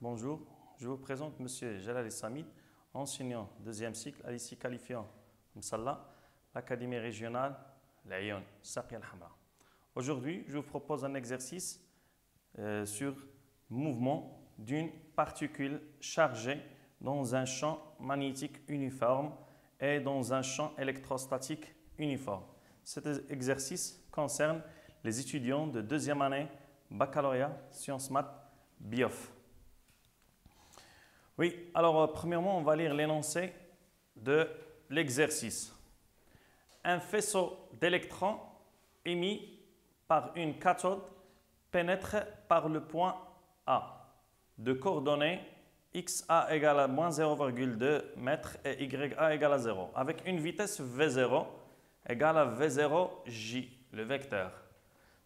Bonjour, je vous présente M. Jalal Samid, enseignant deuxième cycle à lycée qualifiant Msalla, l'Académie régionale Laayoune, Saqiya al-Hamra. Aujourd'hui, je vous propose un exercice sur le mouvement d'une particule chargée dans un champ magnétique uniforme et dans un champ électrostatique uniforme. Cet exercice concerne les étudiants de deuxième année baccalauréat sciences maths BIOF. Oui, alors premièrement, on va lire l'énoncé de l'exercice. Un faisceau d'électrons émis par une cathode pénètre par le point A de coordonnées xa égale à moins 0,2 m et ya égale à 0 avec une vitesse v0 égale à v0j, le vecteur,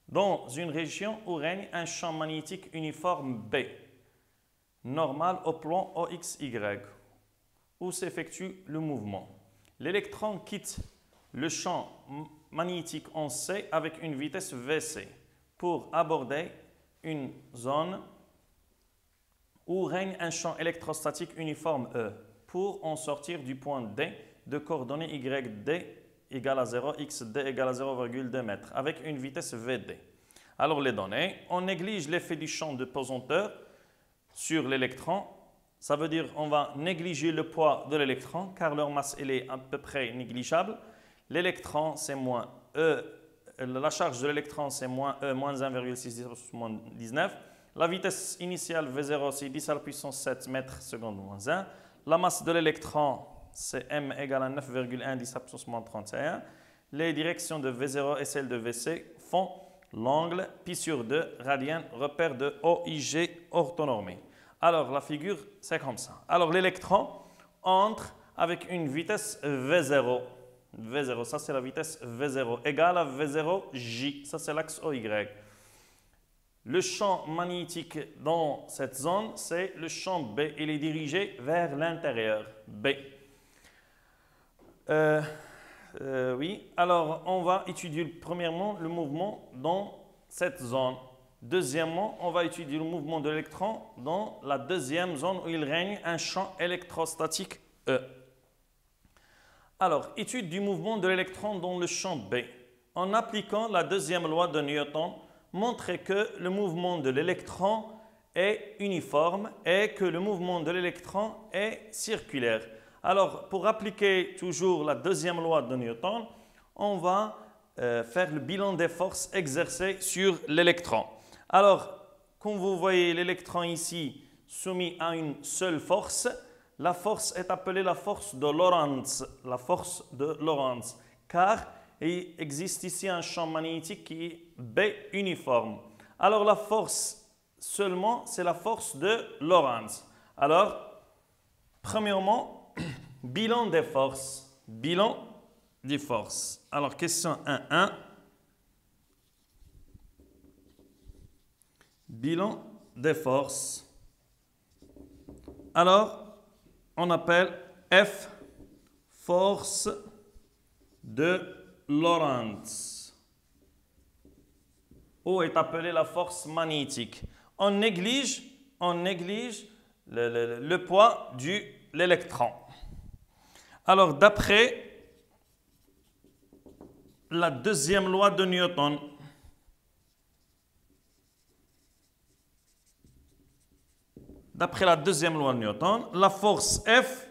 dans une région où règne un champ magnétique uniforme B, normal au plan OXY, où s'effectue le mouvement. L'électron quitte le champ magnétique en C avec une vitesse Vc pour aborder une zone où règne un champ électrostatique uniforme E pour en sortir du point D de coordonnées YD égale à 0, XD égale à 0,2 m avec une vitesse VD. Alors les données, on néglige l'effet du champ de pesanteur sur l'électron. Ça veut dire qu'on va négliger le poids de l'électron car leur masse elle est à peu près négligeable. L'électron c'est moins E, la charge de l'électron c'est moins E moins 1,6 moins 19. La vitesse initiale V0 c'est 10 à la puissance 7 mètres seconde moins 1. La masse de l'électron c'est M égale à 9,1 10 à la puissance moins 31. Les directions de V0 et celles de VC font l'angle pi sur 2 radian, repère de OIG orthonormé. Alors la figure c'est comme ça. Alors l'électron entre avec une vitesse V0. V0, ça c'est la vitesse V0 égale à V0J, ça c'est l'axe OY. Le champ magnétique dans cette zone, c'est le champ B. Il est dirigé vers l'intérieur, B. Oui, alors on va étudier premièrement le mouvement dans cette zone. Deuxièmement, on va étudier le mouvement de l'électron dans la deuxième zone où il règne un champ électrostatique E. Alors, étude du mouvement de l'électron dans le champ B. En appliquant la deuxième loi de Newton, montrer que le mouvement de l'électron est uniforme et que le mouvement de l'électron est circulaire. Alors, pour appliquer toujours la deuxième loi de Newton, on va faire le bilan des forces exercées sur l'électron. Alors, comme vous voyez l'électron ici soumis à une seule force, la force est appelée la force de Lorentz, car il existe ici un champ magnétique qui est B uniforme. Alors la force seulement, c'est la force de Lorentz. Alors, premièrement, bilan des forces. Alors, question 1.1. Bilan des forces. Alors, on appelle F force de Lorentz. O est appelée la force magnétique. On néglige le poids de l'électron. Alors, d'après la deuxième loi de Newton, la force F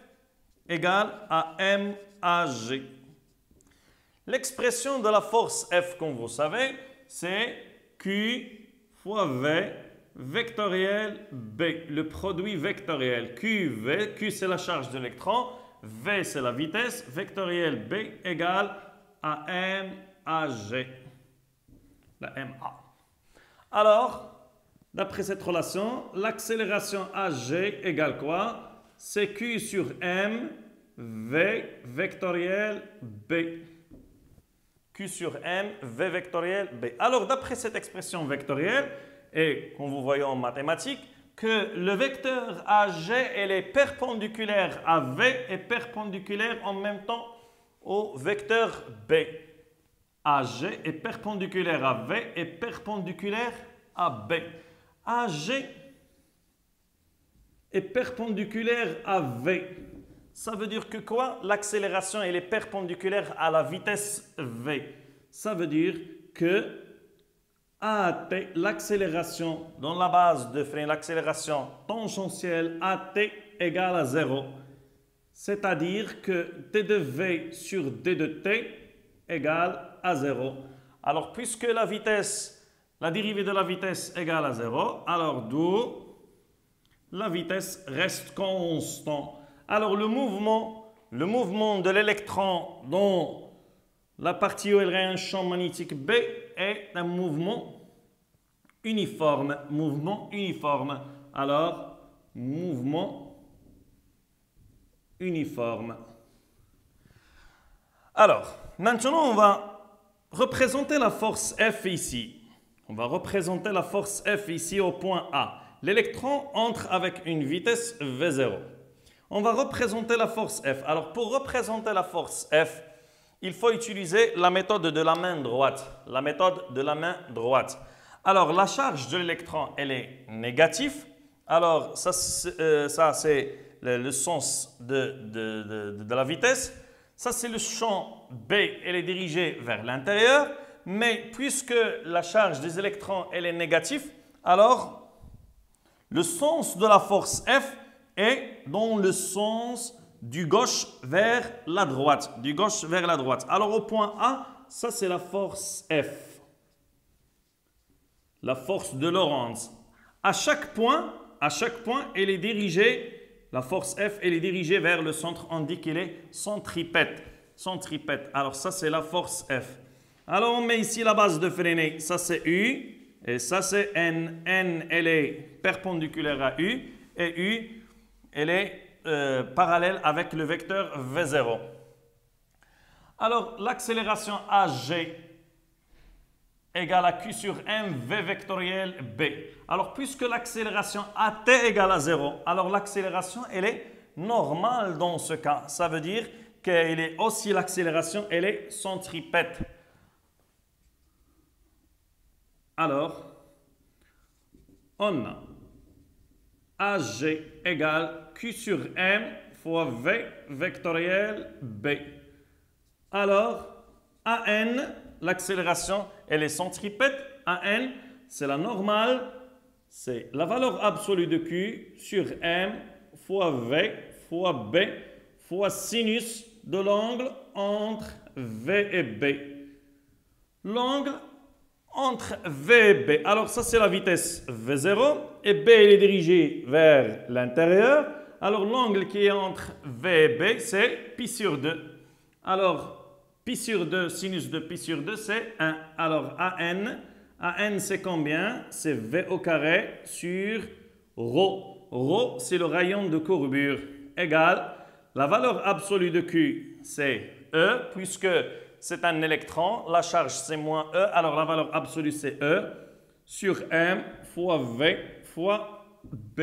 égale à MAG. L'expression de la force F, comme vous savez, c'est Q fois V vectoriel B, le produit vectoriel. Q c'est la charge de l'électron, V c'est la vitesse, vectoriel B égale à MAG, la MA. Alors, d'après cette relation, l'accélération AG égale quoi? C'est Q sur M, V vectoriel B. Q sur M, V vectoriel B. Alors, d'après cette expression vectorielle, et comme vous voyez en mathématiques, que le vecteur AG elle est perpendiculaire à V et perpendiculaire en même temps au vecteur B. AG est perpendiculaire à V et perpendiculaire à B. AG est perpendiculaire à V. Ça veut dire que quoi? L'accélération elle est perpendiculaire à la vitesse V. Ça veut dire que AT, l'accélération dans la base de frein, l'accélération tangentielle AT égale à 0. C'est-à-dire que D de V sur D de T égale à 0. Alors, puisque la vitesse, la dérivée de la vitesse égale à 0, alors d'où la vitesse reste constante. Alors, le mouvement de l'électron dans la partie où il y a un champ magnétique B est un mouvement uniforme. Mouvement uniforme. Alors, mouvement uniforme. Alors, maintenant, on va représenter la force F ici. On va représenter la force F ici au point A. L'électron entre avec une vitesse V0. On va représenter la force F. Alors, pour représenter la force F, il faut utiliser la méthode de la main droite. La méthode de la main droite. Alors, la charge de l'électron, elle est négative. Alors, ça c'est le sens de la vitesse. Ça, c'est le champ B, elle est dirigée vers l'intérieur. Mais puisque la charge des électrons, elle est négative, alors le sens de la force F est dans le sens du gauche vers la droite. Du gauche vers la droite. Alors au point A, ça c'est la force F. La force de Lorentz. À chaque point, elle est dirigée, la force F, elle est dirigée vers le centre. On dit qu'elle est centripète. Centripète. Alors ça c'est la force F. Alors on met ici la base de freinée. Ça c'est U. Et ça c'est N. N, elle est perpendiculaire à U. Et U, elle est parallèle avec le vecteur V0. Alors, l'accélération AG égale à Q sur M, V vectoriel B. Alors, puisque l'accélération AT égale à 0, alors l'accélération, elle est normale dans ce cas. Ça veut dire qu'elle est aussi l'accélération, elle est centripète. Alors, on a AG égale Q sur M fois V vectoriel B. Alors, AN, l'accélération, elle est centripète. AN, c'est la normale, c'est la valeur absolue de Q sur M fois V fois B fois sinus de l'angle entre V et B. L'angle entre V et B. Alors ça c'est la vitesse V0 et B elle est dirigée vers l'intérieur. Alors l'angle qui est entre V et B c'est pi sur 2. Alors pi sur 2, sinus de pi sur 2 c'est 1. Alors AN c'est combien? C'est V au carré sur ρ. ρ c'est le rayon de courbure égale la valeur absolue de Q c'est E puisque c'est un électron, la charge c'est moins E, alors la valeur absolue c'est E sur M fois V fois B.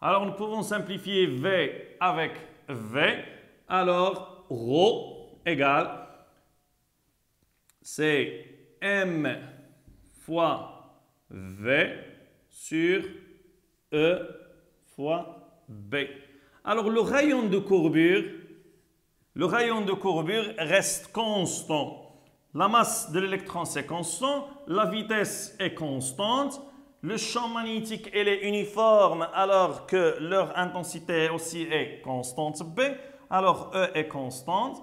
Alors nous pouvons simplifier V avec V, alors ρ égale, c'est M fois V sur E fois B. Alors le rayon de courbure, reste constant. La masse de l'électron, c'est constant. La vitesse est constante. Le champ magnétique, elle est uniforme alors que leur intensité aussi est constante B. Alors E est constante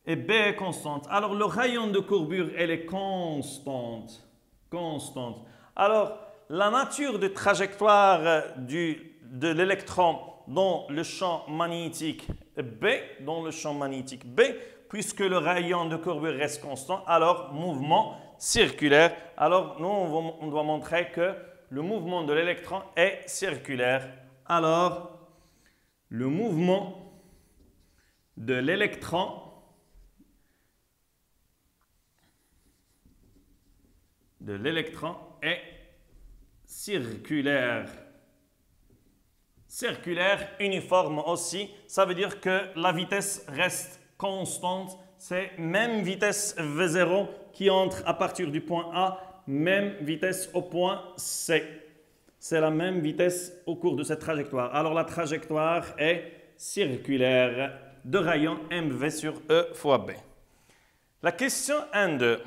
et B est constante. Alors le rayon de courbure, elle est constante. Constante. Alors la nature de trajectoire de l'électron dans le champ magnétique B, puisque le rayon de courbure reste constant, alors mouvement circulaire. Alors nous, on doit montrer que le mouvement de l'électron est circulaire. Alors, le mouvement de l'électron est circulaire. Circulaire, uniforme aussi, ça veut dire que la vitesse reste constante. C'est même vitesse V0 qui entre à partir du point A, même vitesse au point C. c'est la même vitesse au cours de cette trajectoire. Alors la trajectoire est circulaire de rayon mv sur E fois B. La question 1.2.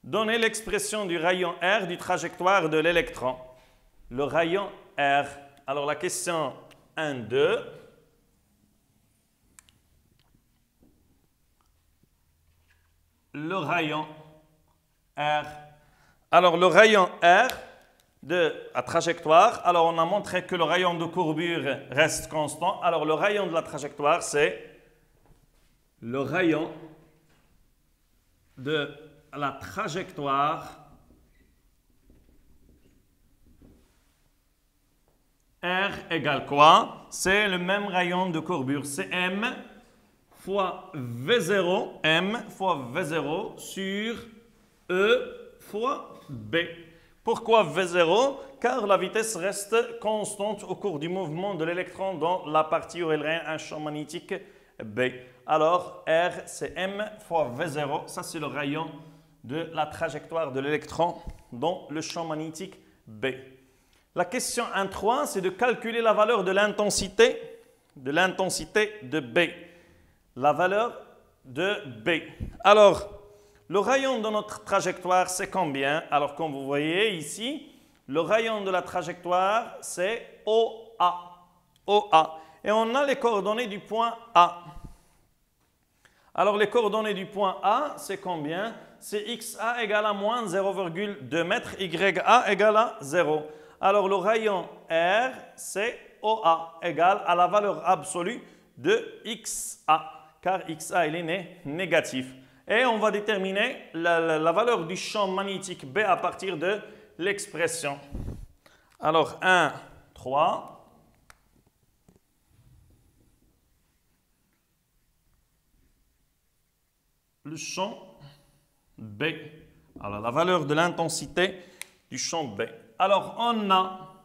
Donnez l'expression du rayon R du trajectoire de l'électron. Le rayon R. Alors la question 1.2. Le rayon R. Alors le rayon R de la trajectoire, alors on a montré que le rayon de courbure reste constant. Alors le rayon de la trajectoire, c'est le rayon de la trajectoire R égale quoi? C'est le même rayon de courbure, c'est M fois V0, M fois V0 sur E fois B. Pourquoi V0? Car la vitesse reste constante au cours du mouvement de l'électron dans la partie où il règne un champ magnétique B. Alors, R, c'est M fois V0. Ça, c'est le rayon de la trajectoire de l'électron dans le champ magnétique B. La question 1.3, c'est de calculer la valeur de l'intensité de B. La valeur de B. Alors, le rayon de notre trajectoire, c'est combien? Alors, comme vous voyez ici, le rayon de la trajectoire, c'est OA. OA. Et on a les coordonnées du point A. Alors, les coordonnées du point A, c'est combien? C'est XA égale à moins 0,2 mètres, YA égale à 0. Alors, le rayon R, c'est OA égale à la valeur absolue de XA, car XA, il est négatif. Et on va déterminer la valeur du champ magnétique B à partir de l'expression. Alors, 1, 3. Le champ B. Alors, la valeur de l'intensité du champ B. Alors, on a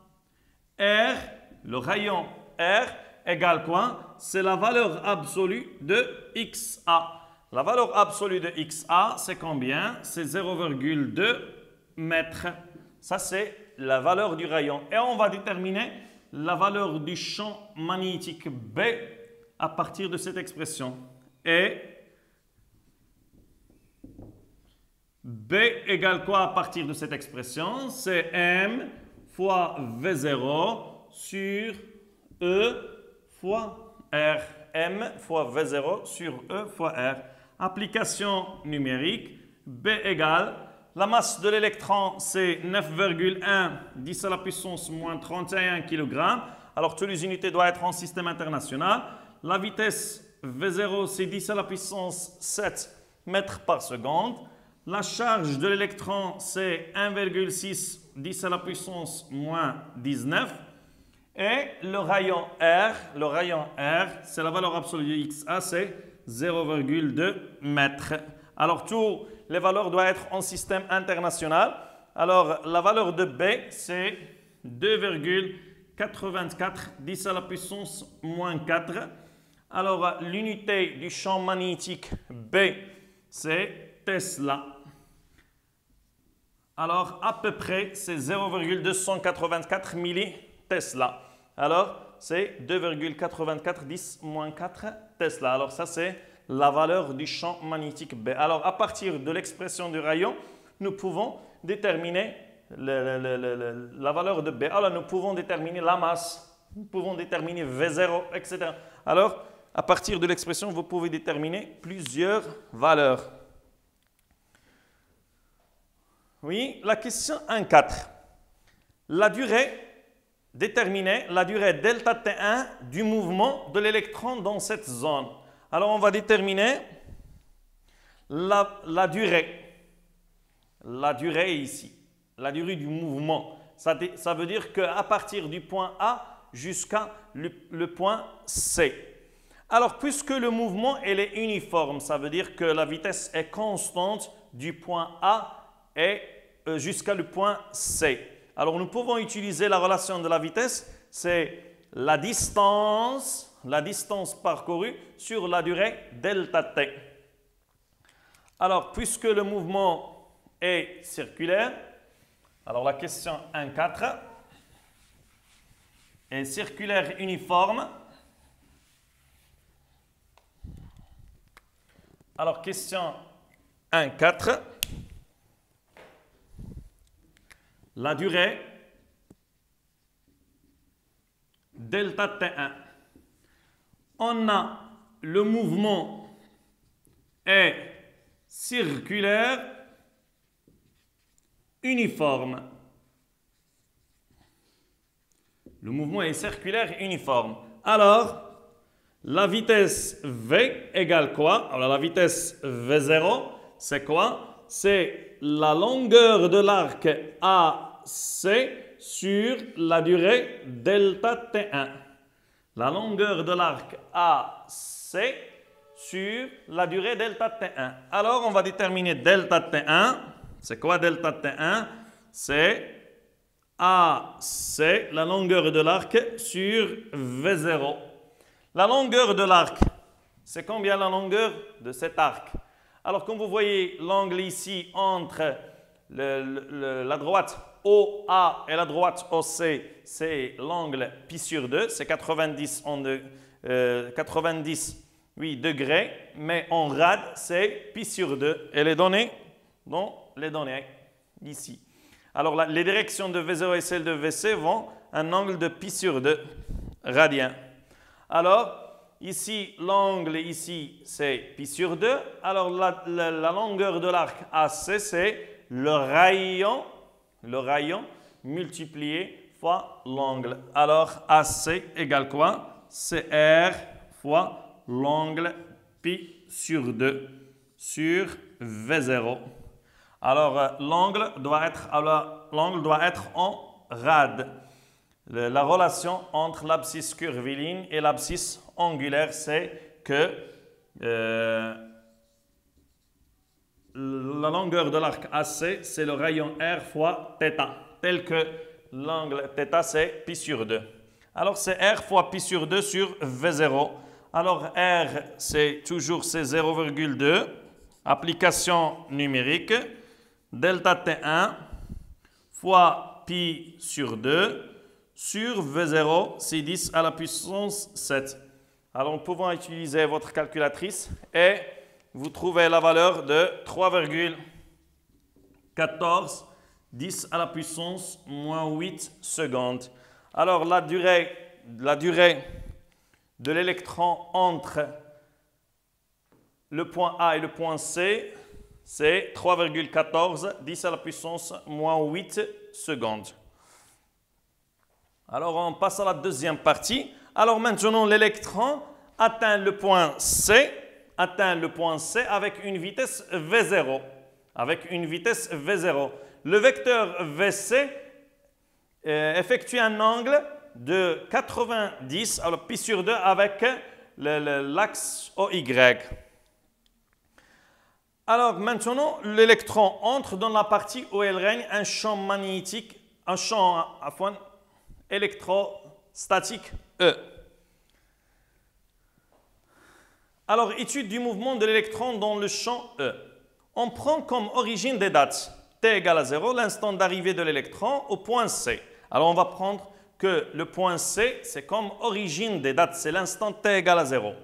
R, le rayon R, égale quoi? C'est la valeur absolue de XA. La valeur absolue de XA, c'est combien? C'est 0,2 mètres. Ça, c'est la valeur du rayon. Et on va déterminer la valeur du champ magnétique B à partir de cette expression. Et B égale quoi à partir de cette expression? C'est M fois V0 sur E fois R. M fois V0 sur E fois R. Application numérique, B égale, la masse de l'électron, c'est 9,1 10 à la puissance moins 31 kg. Alors, toutes les unités doivent être en système international. La vitesse V0, c'est 10 à la puissance 7 mètres par seconde. La charge de l'électron, c'est 1,6 10 à la puissance moins 19. Et le rayon R, c'est la valeur absolue de XA, c'est 0,2 mètres. Alors, toutes les valeurs doivent être en système international. Alors, la valeur de B, c'est 2,84 10 à la puissance moins 4. Alors, l'unité du champ magnétique B, c'est Tesla. Alors, à peu près, c'est 0,284 millitesla. Alors, c'est 2,84 10 moins 4 Tesla. Alors, ça, c'est la valeur du champ magnétique B. Alors, à partir de l'expression du rayon, nous pouvons déterminer la valeur de B. Alors, nous pouvons déterminer la masse, nous pouvons déterminer V0, etc. Alors, à partir de l'expression, vous pouvez déterminer plusieurs valeurs. Oui, la question 1.4. La durée, déterminer la durée delta T1 du mouvement de l'électron dans cette zone. Alors, on va déterminer la durée. La durée ici, la durée du mouvement. Ça veut dire qu'à partir du point A jusqu'à le point C. Alors, puisque le mouvement elle est uniforme, ça veut dire que la vitesse est constante du point A et jusqu'à le point C. Alors, nous pouvons utiliser la relation de la vitesse, c'est la distance parcourue sur la durée delta T. Alors, puisque le mouvement est circulaire, Alors la question 1.4 est circulaire uniforme. Alors question 1.4. La durée delta T1. On a le mouvement est circulaire uniforme. Le mouvement est circulaire uniforme. Alors, la vitesse V égale quoi? Alors, la vitesse V0, c'est quoi? C'est la longueur de l'arc AC sur la durée delta T1. La longueur de l'arc AC sur la durée delta T1. Alors, on va déterminer delta T1. C'est quoi delta T1? C'est AC, la longueur de l'arc, sur V0. La longueur de l'arc, c'est combien la longueur de cet arc? Alors, comme vous voyez, l'angle ici entre la droite OA et la droite OC, c'est l'angle pi sur 2, c'est 90 degrés, mais en rad, c'est pi sur 2. Et les données, les données ici. Alors, les directions de V0 et celles de VC vont un angle de pi sur 2 radiens. Alors, ici, l'angle ici, c'est pi sur 2. Alors, la longueur de l'arc AC, c'est le rayon multiplié fois l'angle. Alors, AC égale quoi? C'est R fois l'angle pi sur 2 sur V0. Alors, l'angle doit être en rad. La relation entre l'abscisse curviligne et l'abscisse angulaire, c'est que la longueur de l'arc AC, c'est le rayon R fois θ, tel que l'angle θ, c'est pi sur 2. Alors, c'est R fois pi sur 2 sur V0. Alors, R, c'est toujours 0,2. Application numérique. Delta T1 fois pi sur 2 sur V0, c'est 10 à la puissance 7. Alors, nous pouvons utiliser votre calculatrice et vous trouvez la valeur de 3,14 10 à la puissance moins 8 secondes. Alors, la durée de l'électron entre le point A et le point C, c'est 3,14 10 à la puissance moins 8 secondes. Alors, on passe à la deuxième partie. Alors, maintenant, l'électron atteint le point C avec une vitesse V0. Le vecteur VC effectue un angle de 90, alors pi sur 2 avec l'axe OY. Alors maintenant, l'électron entre dans la partie où il règne un champ magnétique, un champ électrostatique E. Alors, étude du mouvement de l'électron dans le champ E. On prend comme origine des dates t égale à 0, l'instant d'arrivée de l'électron au point C. Alors, on va prendre que le point C, c'est comme origine des dates, c'est l'instant t égale à 0.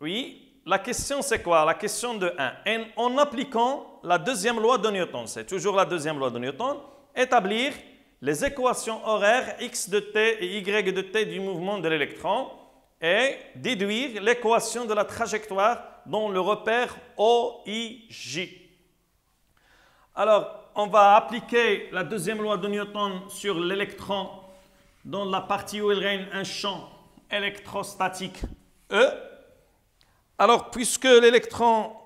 Oui, la question c'est quoi? La question de 1. En appliquant la deuxième loi de Newton, c'est toujours la deuxième loi de Newton, établir les équations horaires x de t et y de t du mouvement de l'électron et déduire l'équation de la trajectoire dans le repère OIJ. Alors, on va appliquer la deuxième loi de Newton sur l'électron dans la partie où il règne un champ électrostatique E. Alors, puisque l'électron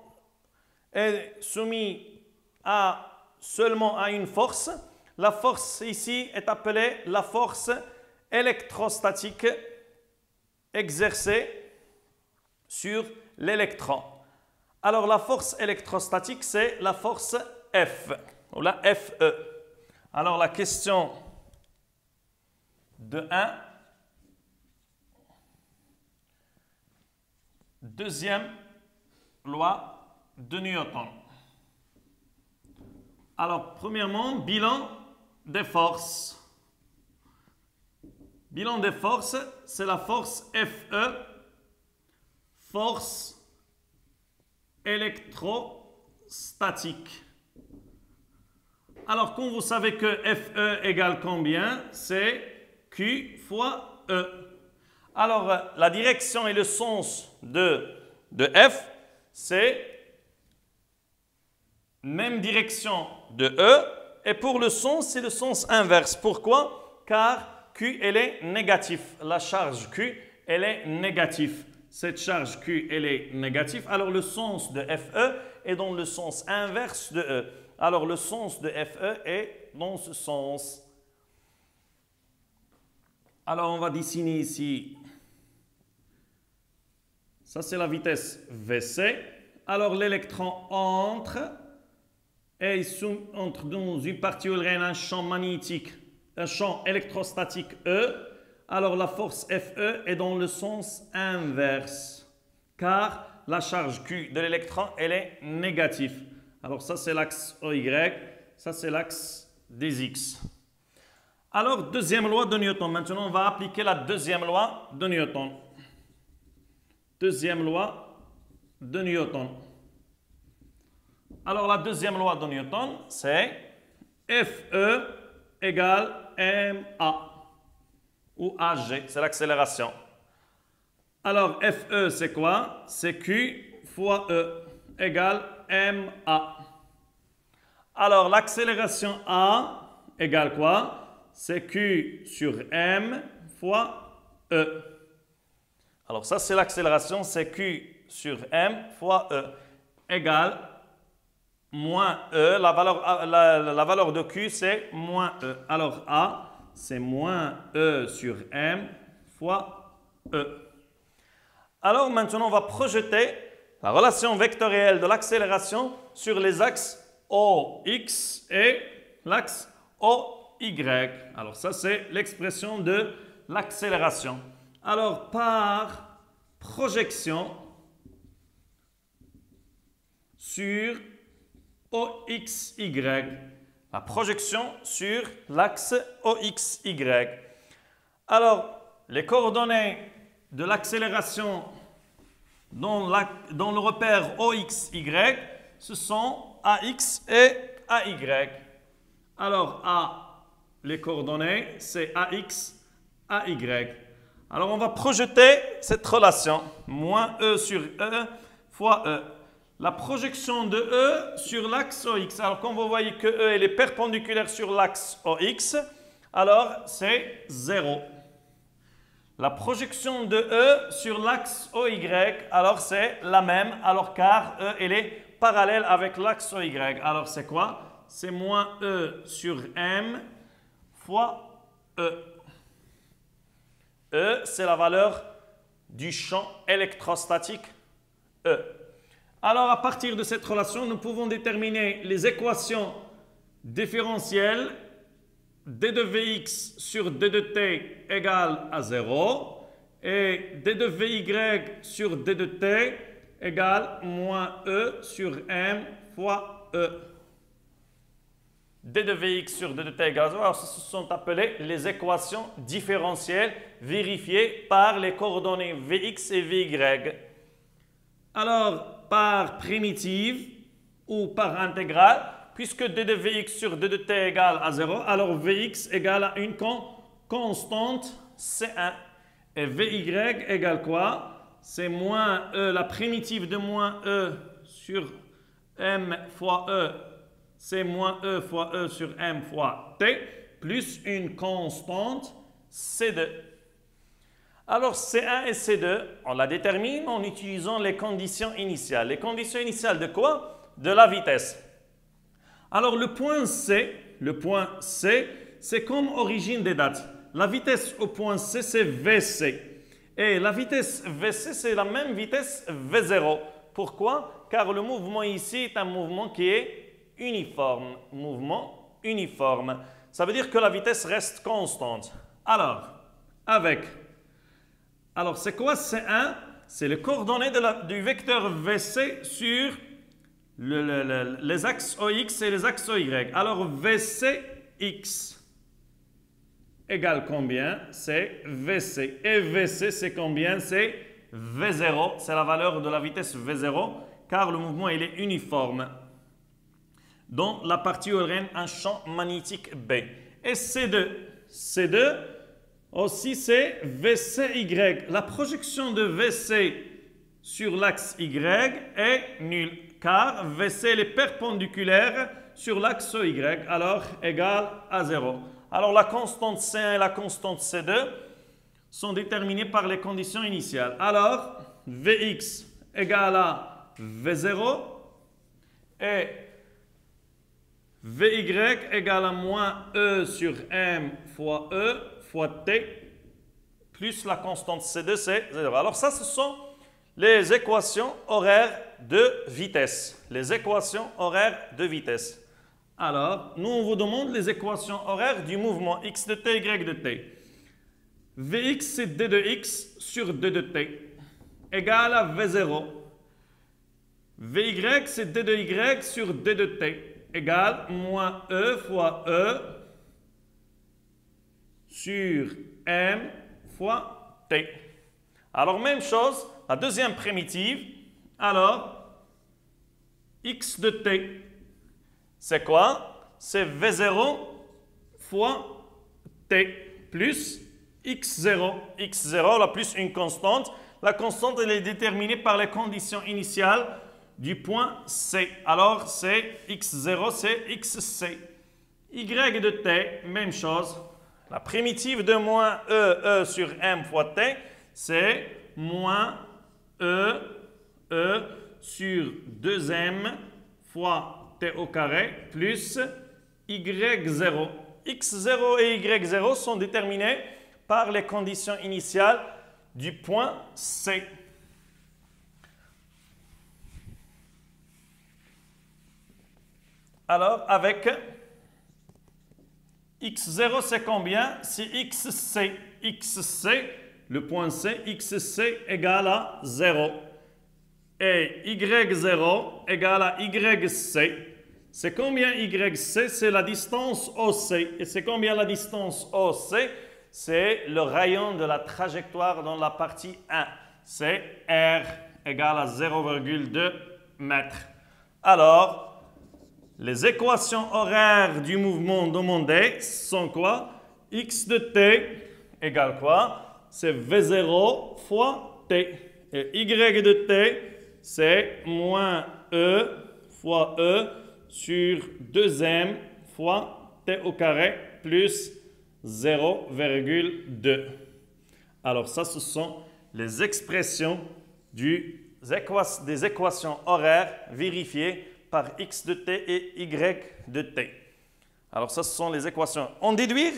est soumis seulement à une force, la force ici est appelée la force électrostatique exercée sur l'électron. Alors, la force électrostatique, c'est la force F, ou la FE. Alors, la question de 1, deuxième loi de Newton. Alors, premièrement, bilan des forces. Bilan des forces, c'est la force FE, force électrostatique. Alors, comme vous savez que FE égale combien? C'est Q fois E. Alors, la direction et le sens de F, c'est même direction de E. Et pour le sens, c'est le sens inverse. Pourquoi? Car Q, elle est négative. La charge Q, elle est négative. Cette charge Q, elle est négative. Alors, le sens de FE est dans le sens inverse de E. Alors, le sens de FE est dans ce sens. Alors, on va dessiner ici. Ça, c'est la vitesse VC. Alors, l'électron entre dans une partie où il y a un champ magnétique, un champ électrostatique E. Alors, la force FE est dans le sens inverse, car la charge Q de l'électron, elle est négative. Alors, ça, c'est l'axe OY, ça, c'est l'axe des X. Alors, deuxième loi de Newton. Maintenant, on va appliquer la deuxième loi de Newton. Deuxième loi de Newton. Alors, la deuxième loi de Newton, c'est FE égale ma, ou AG, c'est l'accélération. Alors, FE, c'est quoi? C'est Q fois E égale ma. Alors, l'accélération A égale quoi? C'est Q sur M fois E. Alors, ça, c'est l'accélération, c'est Q sur M fois E égale moins E. La valeur de Q, c'est moins E. Alors, A, c'est moins E sur M fois E. Alors, maintenant, on va projeter la relation vectorielle de l'accélération sur les axes OX et l'axe OY. Alors, ça, c'est l'expression de l'accélération. Alors, par projection sur OXY, la projection sur l'axe OXY. Alors, les coordonnées de l'accélération dans le repère OXY, ce sont AX et AY. Alors, A, les coordonnées, c'est AX, AY. Alors, on va projeter cette relation, moins E sur E fois E. La projection de E sur l'axe OX. Alors, quand vous voyez que E elle est perpendiculaire sur l'axe OX, alors c'est 0. La projection de E sur l'axe OY, alors c'est la même, alors car E elle est parallèle avec l'axe OY. Alors, c'est quoi? C'est moins E sur M fois E. E, c'est la valeur du champ électrostatique E. Alors, à partir de cette relation, nous pouvons déterminer les équations différentielles d de Vx sur d de t égale à 0 et d de Vy sur d de t égale moins E sur M fois E. D de Vx sur d de t égale à 0, alors ce sont appelées les équations différentielles vérifiées par les coordonnées Vx et Vy. Alors, par primitive ou par intégrale, puisque d de Vx sur d de t égale à 0, alors Vx égale à une constante C1. Et Vy égale quoi? C'est moins E, la primitive de moins E sur M fois E, c'est moins E fois E sur M fois T, plus une constante C2. Alors, C1 et C2, on la détermine en utilisant les conditions initiales. Les conditions initiales de quoi? De la vitesse. Alors, le point C, c'est comme origine des dates. La vitesse au point C, c'est VC. Et la vitesse VC, c'est la même vitesse V0. Pourquoi? Car le mouvement ici est un mouvement qui est uniforme. Mouvement uniforme. Ça veut dire que la vitesse reste constante. Alors, c'est quoi C1? C'est les coordonnées du vecteur VC sur les axes OX et les axes OY. Alors VCX égale combien? C'est VC. Et VC, c'est combien? C'est V0. C'est la valeur de la vitesse V0, car le mouvement il est uniforme. Dans la partie où il règne un champ magnétique B. Et C2. C2, aussi, c'est VCY. La projection de VC sur l'axe Y est nulle, car VC est perpendiculaire sur l'axe Y, alors égale à 0. Alors la constante C1 et la constante C2 sont déterminées par les conditions initiales. Alors, Vx égale à V0 et Vy égale à moins E sur M fois E fois T plus la constante C2, c'est 0. Alors ça, ce sont les équations horaires de vitesse. Les équations horaires de vitesse. Alors, nous, on vous demande les équations horaires du mouvement x de t, y de t. Vx, c'est d de x sur d de t, égale à v0. Vy, c'est d de y sur d de t, égale moins e fois e sur m fois t. Alors, même chose, la deuxième primitive. Alors, x de t, c'est quoi? C'est V0 fois T plus X0. X0, là, plus une constante. La constante, elle est déterminée par les conditions initiales du point C. Alors, c'est X0, c'est XC. Y de T, même chose. La primitive de moins E sur M fois T, c'est moins E sur 2M fois T au carré plus Y0. X0 et Y0 sont déterminés par les conditions initiales du point C. Alors, avec X0, c'est combien? C'est XC. XC, le point C, XC égale à 0. Et Y0 égale à YC. C'est combien YC? C'est la distance OC. Et c'est combien la distance OC? C'est le rayon de la trajectoire dans la partie 1. C'est R égale à 0,2 mètres. Alors, les équations horaires du mouvement demandé sont quoi? X de t égale quoi? C'est V0 fois t. Et Y de t, c'est moins E fois E sur 2m fois t au carré plus 0,2. Alors ça, ce sont les expressions des équations horaires vérifiées par x de t et y de t. Alors ça, ce sont les équations. En déduire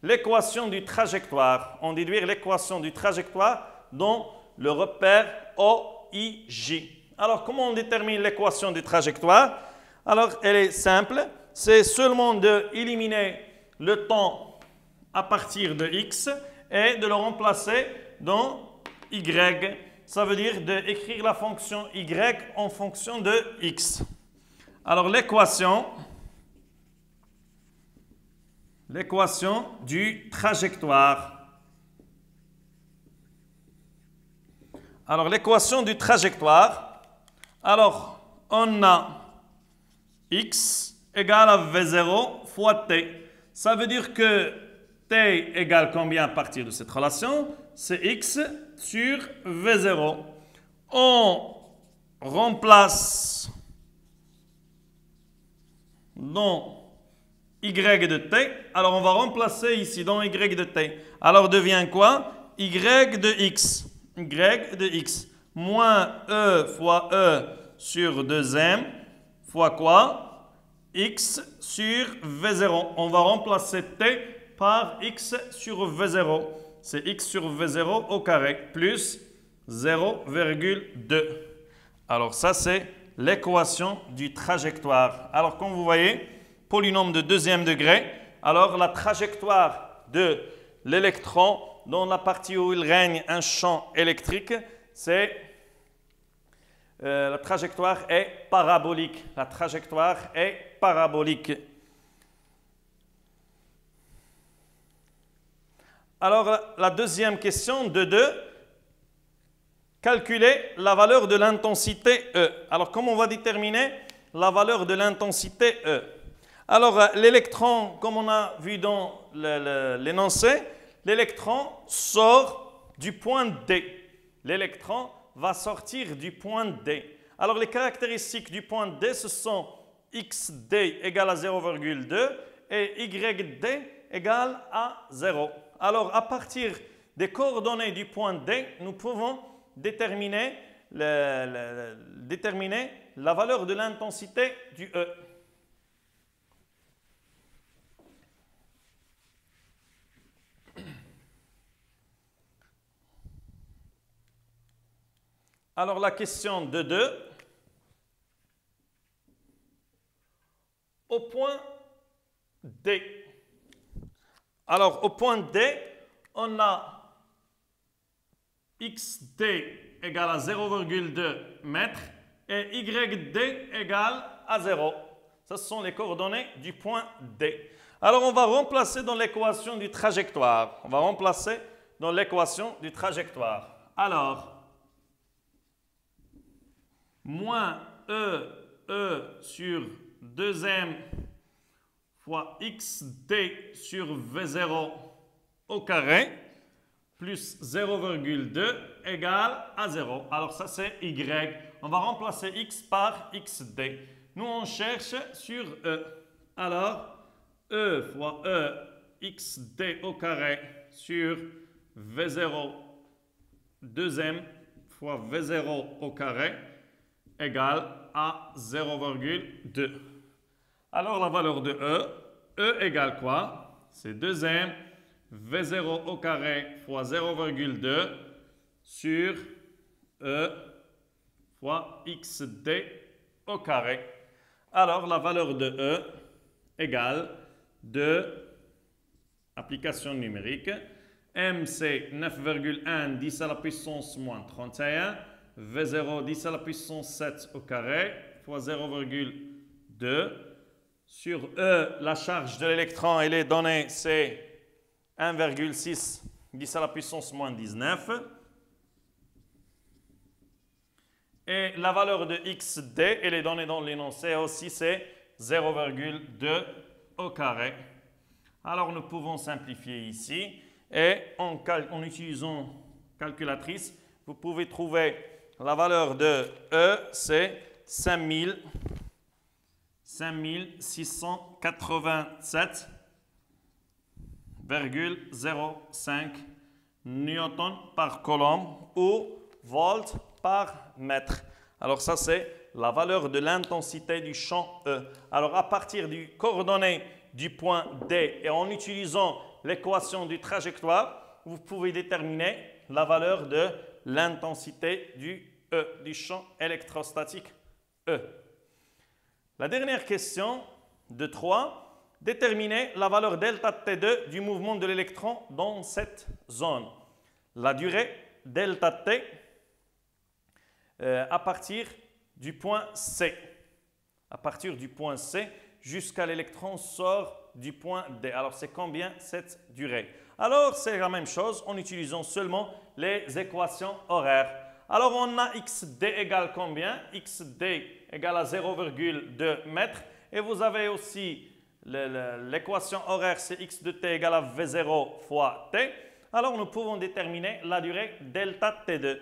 l'équation du trajectoire. En déduire l'équation du trajectoire dans le repère OIJ. Alors, comment on détermine l'équation du trajectoire? Alors, elle est simple. C'est seulement d'éliminer le temps à partir de x et de le remplacer dans y. Ça veut dire d'écrire la fonction y en fonction de x. Alors, l'équation du trajectoire. Alors, l'équation du trajectoire. Alors, on a x égale à v0 fois t. Ça veut dire que t égale combien à partir de cette relation? C'est x sur v0. On remplace dans y de t. Alors, on va remplacer ici dans y de t. Alors, devient quoi? Y de x. Y de x. Moins e fois e sur 2m fois quoi? X sur V0. On va remplacer t par x sur V0. C'est x sur V0 au carré plus 0,2. Alors ça, c'est l'équation du trajectoire. Alors comme vous voyez, polynôme de deuxième degré. Alors la trajectoire de l'électron dans la partie où il règne un champ électrique, c'est la trajectoire est parabolique. La trajectoire est parabolique. Alors, la deuxième question de 2. Calculer la valeur de l'intensité E. Alors, comment on va déterminer la valeur de l'intensité E? Alors, l'électron, comme on a vu dans l'énoncé, l'électron sort du point D. L'électron va sortir du point D. Alors, les caractéristiques du point D, ce sont XD égale à 0,2 et YD égale à 0. Alors, à partir des coordonnées du point D, nous pouvons déterminer la valeur de l'intensité du E. Alors, la question de 2. Au point D. Alors, au point D, on a XD égale à 0,2 mètres et YD égale à 0. Ce sont les coordonnées du point D. Alors, on va remplacer dans l'équation du trajectoire. On va remplacer dans l'équation du trajectoire. Alors, moins E sur 2m fois XD sur V0 au carré plus 0,2 égale à 0. Alors ça c'est Y. On va remplacer X par XD. Nous on cherche sur E. Alors E fois E XD au carré sur V0 2m fois V0 au carré égale à 0,2. Alors la valeur de E égale quoi? C'est 2m V0 au carré fois 0,2 sur E fois XD au carré. Alors la valeur de E égale 2, application numérique, M c'est 9,1 10 à la puissance moins 31, V0 10 à la puissance 7 au carré fois 0,2 sur E, la charge de l'électron, elle est donnée, c'est 1,6 10 à la puissance moins 19. Et la valeur de XD, elle est donnée dans l'énoncé aussi, c'est 0,2 au carré. Alors nous pouvons simplifier ici et en utilisant calculatrice, vous pouvez trouver la valeur de E, c'est 5687,05 newton par coulomb ou volt par mètre. Alors ça c'est la valeur de l'intensité du champ E. Alors à partir du coordonnées du point D et en utilisant l'équation du trajectoire, vous pouvez déterminer la valeur de l'intensité du E, du champ électrostatique E. La dernière question de 3. Déterminer la valeur delta T2 du mouvement de l'électron dans cette zone. La durée delta T à partir du point C. À partir du point C jusqu'à l'électron sort du point D. Alors c'est combien cette durée? Alors c'est la même chose en utilisant seulement les équations horaires. Alors on a XD égale combien? XD égale à 0,2 mètres. Et vous avez aussi l'équation horaire, c'est x de t égale à V0 fois t. Alors nous pouvons déterminer la durée delta T2.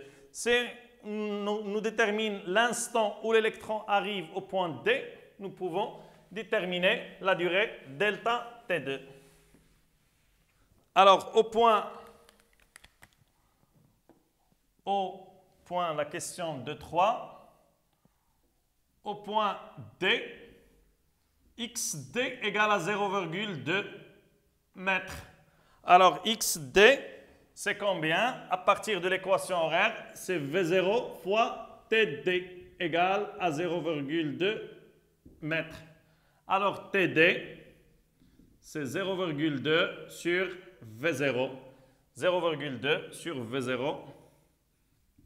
Nous détermine l'instant où l'électron arrive au point D. Nous pouvons déterminer la durée delta T2. Alors au point, la question de 3, au point D, XD égale à 0,2 mètres. Alors XD, c'est combien? À partir de l'équation horaire, c'est V0 fois TD égale à 0,2 mètres. Alors TD, c'est 0,2 sur V0. 0,2 sur V0.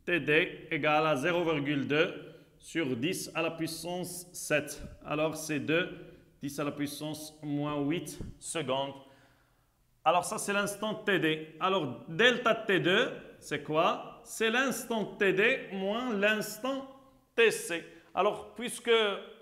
TD égale à 0,2 sur 10 à la puissance 7. Alors, c'est 2, 10 à la puissance moins 8 secondes. Alors, ça, c'est l'instant TD. Alors, delta T2, c'est quoi? C'est l'instant TD moins l'instant TC. Alors, puisque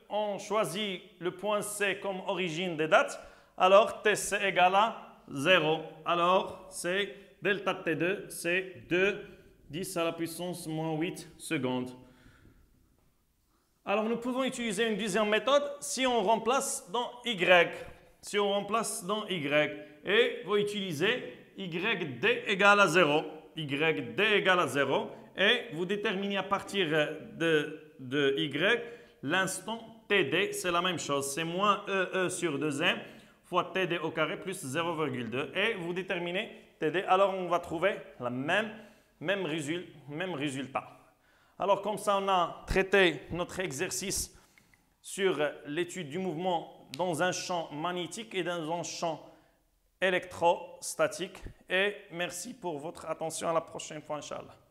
on choisit le point C comme origine des dates, alors TC égale à 0. Alors, c'est delta T2, c'est 2, 10 à la puissance moins 8 secondes. Alors, nous pouvons utiliser une deuxième méthode si on remplace dans Y. Si on remplace dans Y. Et vous utilisez YD égale à 0. YD égale à 0. Et vous déterminez à partir de Y l'instant TD. C'est la même chose. C'est moins EE sur 2M fois TD au carré plus 0,2. Et vous déterminez TD. Alors, on va trouver le même résultat. Alors, comme ça, on a traité notre exercice sur l'étude du mouvement dans un champ magnétique et dans un champ électrostatique. Et merci pour votre attention. À la prochaine fois, Inch'Allah.